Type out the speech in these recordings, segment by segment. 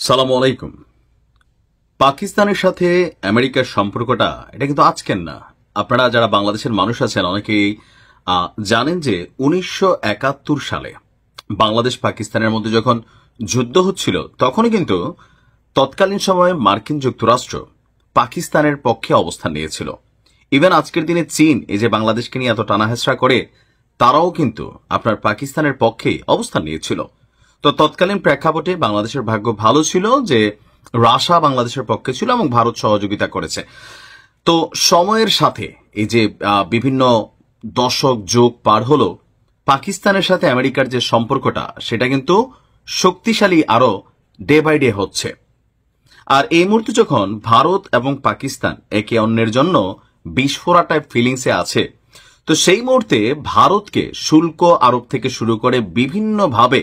সালামু আলাইকুম। পাকিস্তানের সাথে আমেরিকার সম্পর্কটা এটা কিন্তু আজকের না। আপনারা যারা বাংলাদেশের মানুষ আছেন অনেকেই জানেন যে 1971 সালে বাংলাদেশ পাকিস্তানের মধ্যে যখন যুদ্ধ হচ্ছিল তখনই কিন্তু তৎকালীন সময়ে মার্কিন যুক্তরাষ্ট্র পাকিস্তানের পক্ষে অবস্থান নিয়েছিল। ইভেন আজকের দিনে চীন এই যে বাংলাদেশকে নিয়ে এত টানাহেঁচড়া করে তারাও কিন্তু আপনার পাকিস্তানের পক্ষেই অবস্থান নিয়েছিল। তো তৎকালীন প্রেক্ষাপটে বাংলাদেশের ভাগ্য ভালো ছিল যে রাশিয়া বাংলাদেশের পক্ষে ছিল এবং ভারত সহযোগিতা করেছে। তো সময়ের সাথে এই যে বিভিন্ন দশক যুগ পার হলো, পাকিস্তানের সাথে আমেরিকার যে সম্পর্কটা সেটা কিন্তু শক্তিশালী আরো ডে বাই ডে হচ্ছে। আর এই মুহূর্তে যখন ভারত এবং পাকিস্তান একে অন্যের জন্য বিস্ফোরা টাইপ ফিলিংসে আছে, তো সেই মুহূর্তে ভারতকে শুল্ক আরোপ থেকে শুরু করে বিভিন্নভাবে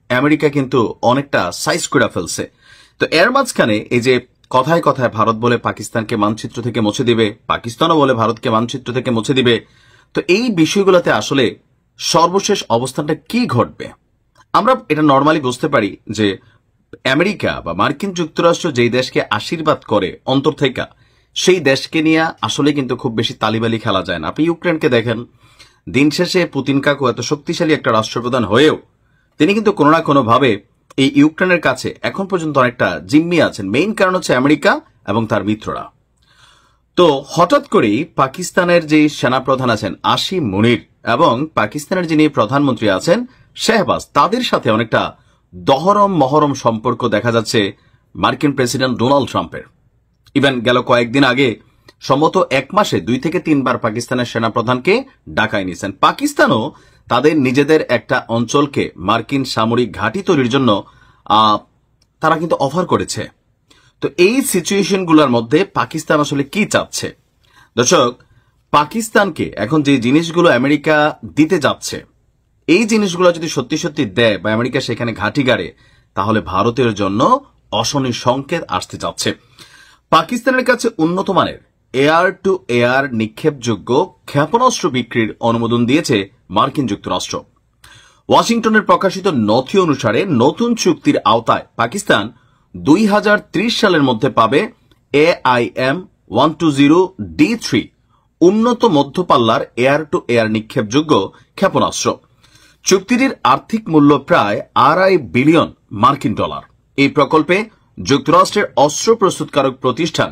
আমেরিকা কিন্তু অনেকটা সাইজ করে ফেলছে। তো এর মাঝখানে এই যে কথায় কথায় ভারত বলে পাকিস্তানকে মানচিত্র থেকে মুছে দিবে, পাকিস্তানও বলে ভারতকে মানচিত্র থেকে মুছে দিবে। তো এই বিষয়গুলোতে আসলে সর্বশেষ অবস্থানটা কি ঘটবে আমরা এটা নর্মালি বুঝতে পারি যে আমেরিকা বা মার্কিন যুক্তরাষ্ট্র যেই দেশকে আশীর্বাদ করে অন্তর থেকে, সেই দেশকে নিয়ে আসলে কিন্তু খুব বেশি তালিবালি খেলা যায় না। আপনি ইউক্রেনকে দেখেন, দিন শেষে পুতিন কাকু এত শক্তিশালী একটা রাষ্ট্রপ্রধান হয়েও তিনি কিন্তু কোনো না কোনো ভাবে এই ইউক্রেনের কাছে এখন পর্যন্ত অনেকটা জিম্মি আছেন। মেইন কারণ হচ্ছে আমেরিকা এবং তার মিত্ররা। তো হঠাৎ করেই পাকিস্তানের যে সেনাপ্রধান আছেন আসিম মুনির এবং পাকিস্তানের যিনি প্রধানমন্ত্রী আছেন শেহবাজ, তাদের সাথে অনেকটা দহরম মহরম সম্পর্ক দেখা যাচ্ছে মার্কিন প্রেসিডেন্ট ডোনাল্ড ট্রাম্পের। ইভেন গেল কয়েকদিন আগে সম্ভবত এক মাসে 2 থেকে 3 বার পাকিস্তানের সেনাপ্রধানকে ডাকায় নিয়েছেন। পাকিস্তানও তাদের নিজেদের একটা অঞ্চলকে মার্কিন সামরিক ঘাঁটি তৈরির জন্য তারা কিন্তু অফার করেছে। তো এই সিচুয়েশনগুলোর মধ্যে পাকিস্তান আসলে কি চাচ্ছে? দর্শক, পাকিস্তানকে এখন যে জিনিসগুলো আমেরিকা দিতে যাচ্ছে, এই জিনিসগুলো যদি সত্যি সত্যি দেয় বা আমেরিকা সেখানে ঘাঁটি গাড়ে, তাহলে ভারতের জন্য অশনি সংকেত আসতে যাচ্ছে। পাকিস্তানের কাছে উন্নত মানের এয়ার টু এয়ার নিক্ষেপযোগ্য ক্ষেপণাস্ত্র বিক্রির অনুমোদন দিয়েছে মার্কিন যুক্তরাষ্ট্র। ওয়াশিংটনের প্রকাশিত নথি অনুসারে নতুন চুক্তির আওতায় পাকিস্তান 2030 সালের মধ্যে পাবে AIM-120D3 উন্নত মধ্যপাল্লার এয়ার টু এয়ার নিক্ষেপযোগ্য ক্ষেপণাস্ত্র। চুক্তিটির আর্থিক মূল্য প্রায় $2.5 বিলিয়ন মার্কিন ডলার। এই প্রকল্পে যুক্তরাষ্ট্রের অস্ত্র প্রস্তুতকারক প্রতিষ্ঠান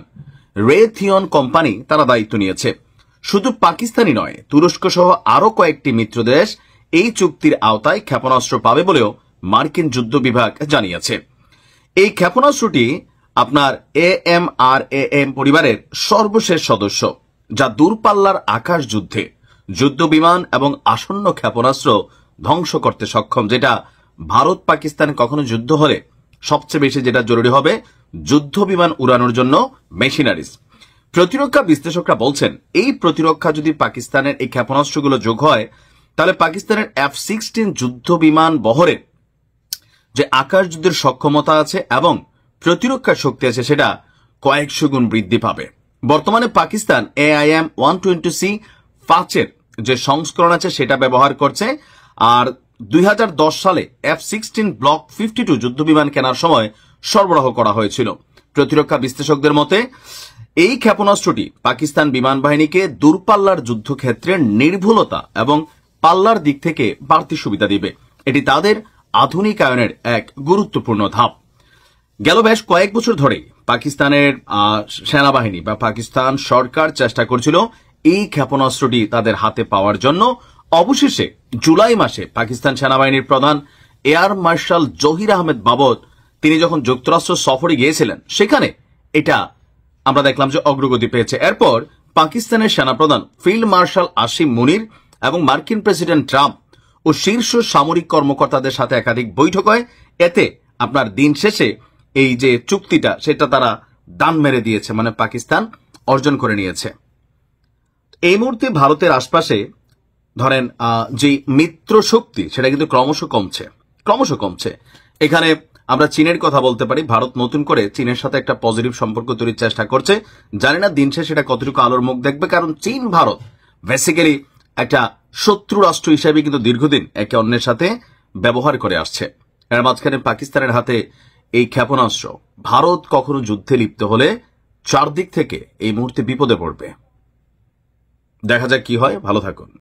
রেথিয়ন কোম্পানি তারা দায়িত্ব নিয়েছে। শুধু পাকিস্তানই নয়, তুরস্ক সহ আরো কয়েকটি মিত্র দেশ এই চুক্তির আওতায় ক্ষেপণাস্ত্র পাবে বলেও মার্কিন যুদ্ধ বিভাগ জানিয়েছে। এই ক্ষেপণাস্ত্রটি আপনার AMRAM পরিবারের সর্বশেষ সদস্য, যা দূরপাল্লার আকাশ যুদ্ধে যুদ্ধ বিমান এবং আসন্ন ক্ষেপণাস্ত্র ধ্বংস করতে সক্ষম। যেটা ভারত পাকিস্তান কখনো যুদ্ধ হলে সবচেয়ে বেশি যেটা জরুরি হবে যুদ্ধ বিমান উড়ানোর জন্য মেশিনারিজ। প্রতিরক্ষা বিশ্লেষকরা বলছেন এই প্রতিরক্ষা যদি পাকিস্তানের এই ক্ষেপণাস্ত্রগুলো যোগ হয়, তাহলে পাকিস্তানের F-16 যুদ্ধ বিমান বহরের যে আকাশ যুদ্ধের সক্ষমতা আছে এবং প্রতিরক্ষার শক্তি আছে সেটা কয়েকশো গুণ বৃদ্ধি পাবে। বর্তমানে পাকিস্তান AIM-120C 5 যে সংস্করণ আছে সেটা ব্যবহার করছে। আর 2010 সালে F-16 ব্লক 52 যুদ্ধ বিমান কেনার সময় সরবরাহ করা হয়েছিল। প্রতিরক্ষা বিশ্লেষকদের মতে এই ক্ষেপণাস্ত্রটি পাকিস্তান বিমান বাহিনীকে দূরপাল্লার যুদ্ধক্ষেত্রে নির্ভুলতা এবং পাল্লার দিক থেকে বাড়তি সুবিধা দিবে। এটি তাদের আধুনিকায়নের এক গুরুত্বপূর্ণ ধাপ। গেল বেশ কয়েক বছর ধরে পাকিস্তানের সেনাবাহিনী বা পাকিস্তান সরকার চেষ্টা করছিল এই ক্ষেপণাস্ত্রটি তাদের হাতে পাওয়ার জন্য। অবশেষে জুলাই মাসে পাকিস্তান সেনাবাহিনীর প্রধান এয়ার মার্শাল জহির আহমেদ বাবর তিনি যখন যুক্তরাষ্ট্র সফরে গিয়েছিলেন, সেখানে এটা আমরা দেখলাম যে অগ্রগতি পেয়েছে। এরপর পাকিস্তানের সেনাপ্রধান ফিল্ড মার্শাল আসিম মুনির এবং মার্কিন প্রেসিডেন্ট ট্রাম্প ও শীর্ষ সামরিক কর্মকর্তাদের সাথে একাধিক বৈঠক হয়। এতে আপনার দিন শেষে এই যে চুক্তিটা সেটা তারা দান মেরে দিয়েছে, মানে পাকিস্তান অর্জন করে নিয়েছে। এই মুহূর্তে ভারতের আশপাশে ধরেন যে মিত্র শক্তি সেটা কিন্তু ক্রমশ কমছে। এখানে আমরা চীনের কথা বলতে পারি। ভারত নতুন করে চীনের সাথে একটা পজিটিভ সম্পর্ক তৈরির চেষ্টা করছে। জানি না দিন শেষে সেটা কতটুকু আলোর মুখ দেখবে, কারণ চীন ভারত বেসিক্যালি একটা শত্রু রাষ্ট্র হিসেবে কিন্তু দীর্ঘদিন একে অন্যের সাথে ব্যবহার করে আসছে। এর মাঝখানে পাকিস্তানের হাতে এই ক্ষেপণাস্ত্র ভারত কখনো যুদ্ধে লিপ্ত হলে চারদিক থেকে এই মুহূর্তে বিপদে পড়বে। দেখা যাক কি হয়। ভালো থাকুন।